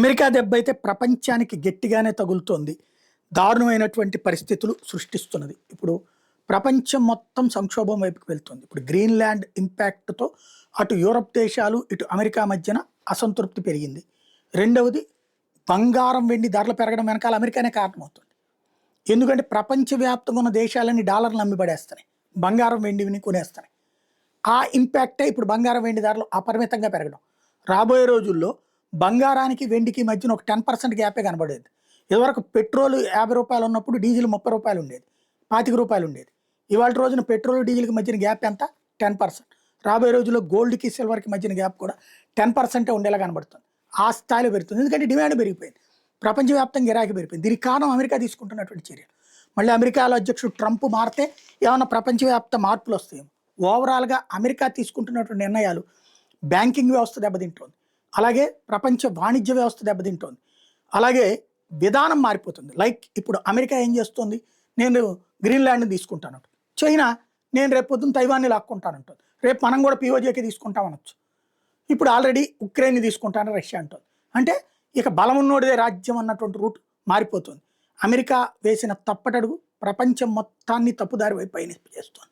America దెబ్బ అయితే ప్రపంచానికి గట్టిగానే తగులుతోంది. దారుణమైనటువంటి పరిస్థితులు సృష్టిస్తున్నది. ఇప్పుడు ప్రపంచం మొత్తం సంక్షోభం వైపుకి వెళ్తుంది. ఇప్పుడు గ్రీన్‌లాండ్ ఇంపాక్ట్‌తో అటు యూరప్ దేశాలు, ఇటు అమెరికా మధ్యన అసంతృప్తి పెరిగింది. రెండవది బంగారం, వెండి ధరలు పెరగడం వెనకాల అమెరికానే కారణమవుతుంది. ఎందుకంటే ప్రపంచవ్యాప్తంగా ఉన్న దేశాలన్నీ డాలర్‌లు అమ్మి పడేస్తున్నాయి. బంగారం, వెండిని కొనేస్తున్నాయి. ఆ ఇంపాక్టే ఇప్పుడు బంగారం, వెండి ధరలు అపరిమితంగా పెరగడం. రాబోయే రోజుల్లో బంగారానికి, వెండికి మధ్యన ఒక 10% గ్యాపే కనబడేది. ఇదివరకు పెట్రోల్ రూ. 50 ఉన్నప్పుడు డీజిల్ రూ. 30 ఉండేది. రూ. 25 ఉండేది. ఇవాల్టి రోజున పెట్రోల్, డీజిల్‌కి మధ్యన గ్యాప్ ఎంత? 10%. రాబోయే రోజుల్లో గోల్డ్‌కి, సిల్వర్‌కి మధ్యన గ్యాప్ కూడా 10% ఉండేలా కనబడుతుంది. ఆ స్థాయిలో పెరుగుతుంది. ఎందుకంటే డిమాండ్ పెరిగిపోయింది. ప్రపంచవ్యాప్తంగా గిరాకీ పెరిగిపోయింది. దీనికి కారణం అమెరికా తీసుకుంటున్నటువంటి చర్యలు. మళ్ళీ అమెరికాలో అధ్యక్షుడు ట్రంప్ మారితే ఏమన్నా ప్రపంచవ్యాప్త మార్పులొస్తాయేమో. ఓవరాల్‌గా అమెరికా తీసుకుంటున్నటువంటి నిర్ణయాలు బ్యాంకింగ్ వ్యవస్థ దెబ్బతింటోంది. అలాగే ప్రపంచ వాణిజ్య వ్యవస్థ దెబ్బతింటోంది. అలాగే విధానం మారిపోతుంది. లైక్ ఇప్పుడు అమెరికా ఏం చేస్తోంది? నేను గ్రీన్‌లాండ్‌ని తీసుకుంటానంట. చైనా నేను రేపు పొద్దున్న తైవాన్‌ని లాక్కుంటానంటుంది. రేపు మనం కూడా పీఓజేకే తీసుకుంటాం అనొచ్చు. ఇప్పుడు ఆల్రెడీ ఉక్రెయిన్‌ని తీసుకుంటానని రష్యా అంటోంది. అంటే ఇక బలమున్నోడిదే రాజ్యం అన్నటువంటి రూట్ మారిపోతుంది. అమెరికా వేసిన తప్పటడుగు ప్రపంచం మొత్తాన్ని తప్పుదారి వైపు పయనింపజేస్తోంది.